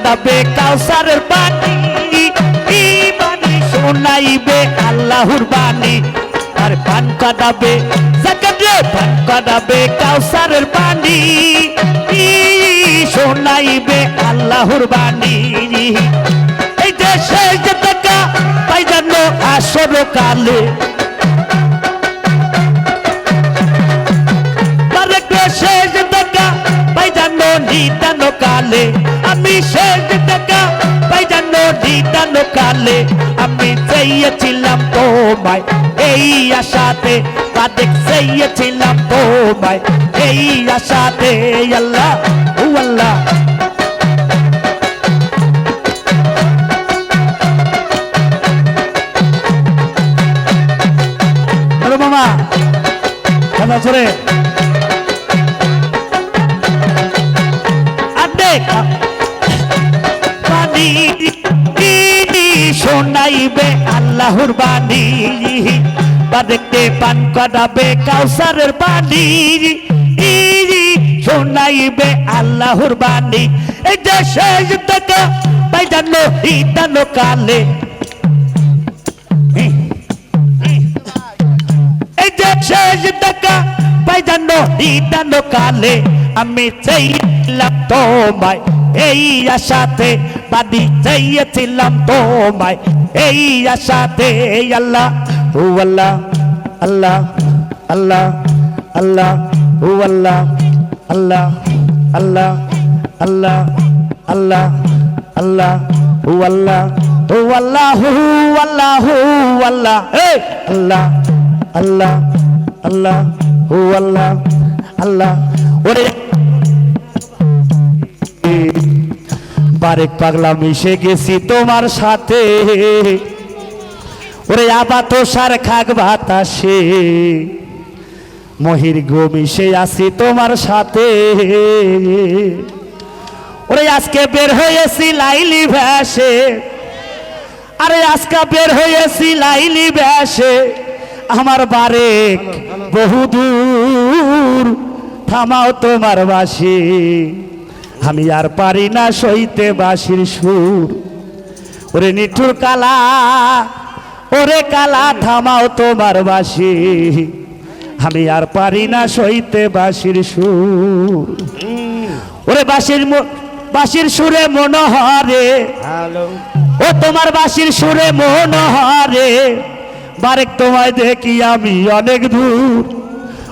কাঁদাবে কাউসারের পানি বাণী শোনাইবে আল্লাহর বাণী আর পান কাঁদাবে জাকাতে পান কাঁদাবে কাউসারের পানি শোনাইবে আল্লাহর বাণী এই যে শেষ টাকা পাই জানো আসর কালে শেষ টাকা পাই জানো নিদান কালে আমি শেষ টাকা পাই জানো নিদান কালে আমি চেয়েছিলাম তোমায় এই আশাতে কাদেক চেয়েছিলাম তোমায় এই আশাতে আল্লাহ ও আল্লাহ হ্যালো মামা কথা ধরে বাণী শোনাইবে আল্লাহর বাণী দেখতে পান কাঁদাবে কাউসারের বাণী শোনাইবে আল্লাহর বাণী এই যে শেষ টাকা পাই জানো নিদান কালে এই যে শেষ টাকা পাই জানো নিদান কালে আমি চাইলাম তোমায় এই আশাতে বাণী চাইছিলাম তোমায় এই আশাতে আল্লাহ ও আল্লাহ আল্লাহ আল্লাহ আল্লাহ ও আল্লাহ আল্লাহ আল্লাহ আল্লাহ আল্লাহ আল্লাহ ও আল্লাহ ও আল্লাহ আল্লাহ আল্লাহ আল্লাহ আল্লাহ আল্লাহ ও আল্লাহ আল্লাহ ওরে বারেক পাগলা মিশে গেছি তোমার সাথে ওরে আবা তো সার খাক বাতাসে মহির গো মিশে আসি তোমার সাথে ওরে আজকে বের হয়েছি লাইলি ভ্যাসে আরে আজকে বের হয়েছি লাইলি ভ্যাসে আমার বারেক বহুদূর থামাও তোমার বাসি আমি আর পারি না সইতে বাঁশির সুর ওরে নিঠুর কালা ওরে কালা থামাও তোমার বাঁশি আমি আর পারি না সইতে বাঁশির সুর ওরে বাঁশির সুরে মনোহরে ও তোমার বাঁশির সুরে মনোহরে বারেক তোমায় দেখি আমি অনেক দূর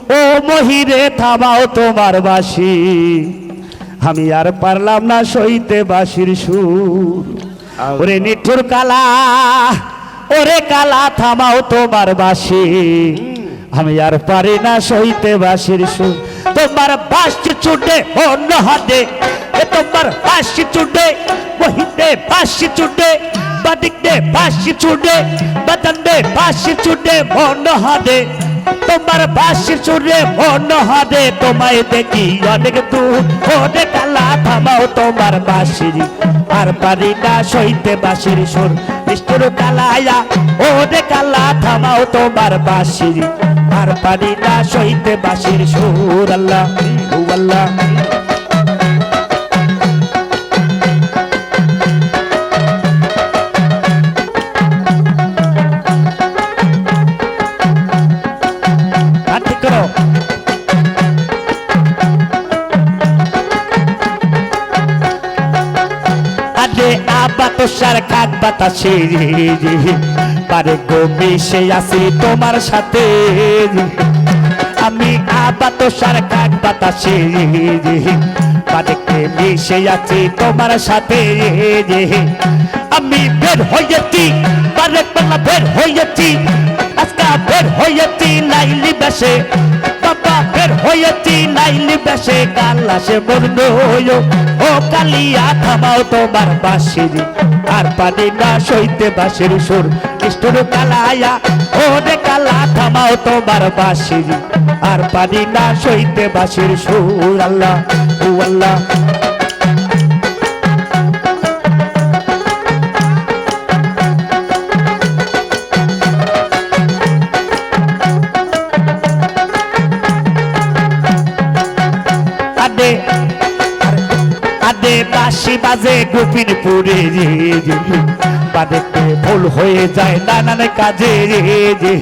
ও মহিরে থামাও তোমার বাঁশি আমি আর পারলাম না সইতে বাঁশির সুর ওরে নিঠুর কালা ওরে কালা থামাও তোমার বাঁশি আমি আর পারি না সইতে বাঁশির সুর তোমার বাঁশি ছুটে অন্য হাতে তোমার বাঁশি ছুটে বহিতে বাঁশি ছুটে বাদিকে বাঁশি ছুটে বাদনে বাঁশি ছুটে অন্য হাতে তোমার বাঁশি ছুটে অন্য হাতে তোমায় দেখি অনেক দূর ওরে কালা থামাও তোমার বাঁশির আর পারি না সইতে বাঁশির সুর নিষ্ঠুর কালায়া ওরে কালা থামাও তোমার বাঁশির আর পারি না সইতে বাঁশির সুর আল্লাহ ও আল্লাহ সার খাক বাতাসে পারে গো মিশে আসি তোমার সাথে আমি আবা তো সার খাক বাতাসে পারে মিশে আছি তোমার সাথে আমি বের হয়েছি পারে পালা বের হয়েছি আজকা বের হয়েছি লাইলি বেশে বাবা বের হয়েছি লাইলি বেশে কালাসে বর্ণ ও কালিয়া থামাও তোমার বাঁশির আর পানি না সইতে বাঁশির সুর নিষ্ঠুর কালায়া ও রে কালা থামাও তোমার বাঁশির আর পানি না সইতে বাঁশির সুর আল্লাহ ও আল্লাহ আদে বাঁশি বাজে গোপিনপুরে রে রে বাদেতে ভুল হয়ে যায় নানান কাজে রে রে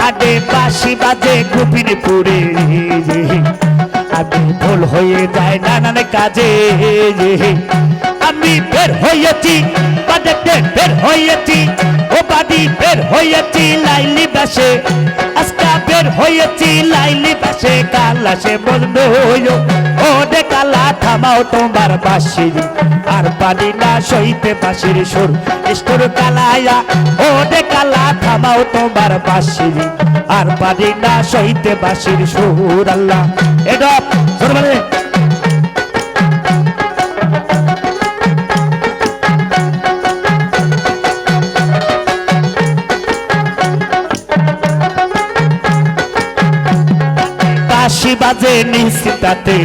আদে বাঁশি বাজে গোপিনপুরে রে রে আদে ভুল হয়ে যায় নানান কাজে রে আমি বের হয়েছি বাদেতে বের হয়েছি ও বাদি বের হয়েছি লাইলি বাসে আজকা বের হয়েছি লাইলি বাসে কালাসে বলবে হইও ও দে কালা থামাও তোমার বাঁশি আর পারি না সইতে বাঁশির সুর ইষ্টর কালায়া ও দে কালা থামাও তোমার বাঁশি আর পারি না সইতে বাঁশির সুর আল্লাহ এটা বলে বাঁশি বাজে নিশ্চিতাতে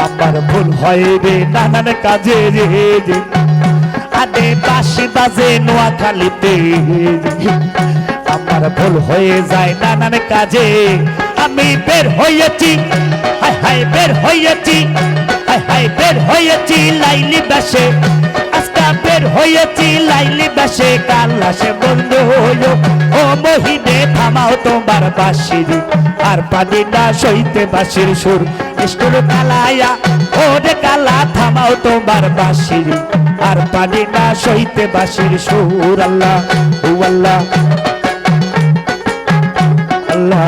আমার ভুল হয় রে নানান কাজে রে আদে বাঁশি বাজে নোয়াখালীতে আমার ভুল হয়ে যায় নানান কাজে আমি বের হয়েছি হায় হায় বের হয়েছি হায় হায় বের হয়েছি লাইলি বাসে আজকা বের হয়েছি লাইলি বাসে কালাসে বন্ধ হইল ও মহিনে থামাও তোমার বাঁশি আর পারি না সইতে বাঁশির সুর ইষ্টর কালায়া ও রে কালা থামাও তোমার বাঁশি আর পারি না সইতে বাঁশির সুর আল্লাহ ও আল্লাহ আল্লাহ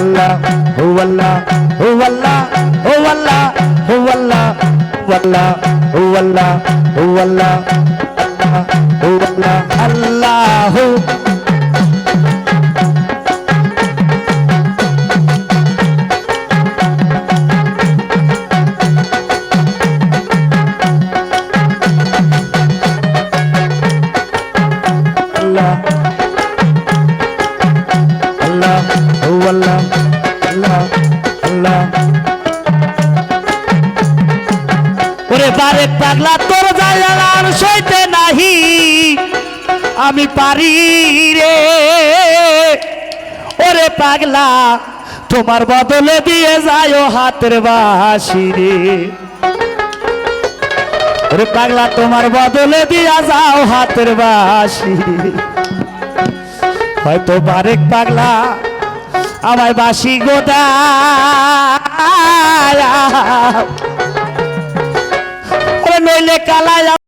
Allah, oh Allah, oh Allah, oh Allah, oh Allah, oh Allah, oh Allah, oh Allah, oh Allah, Allah, Allah, Allah, oh Allah. ওরে বারে পাগলা তোর জায়গার সইতে নাহি আমি পারি রে ওরে পাগলা তোমার বদলে দিয়ে যায় হাতের বাঁশি রে ওরে পাগলা তোমার বদলে দিয়া যাও হাতের বাঁশি হয়তো বারেক পাগলা আমায় বাঁশি গোদা নইলে কালায়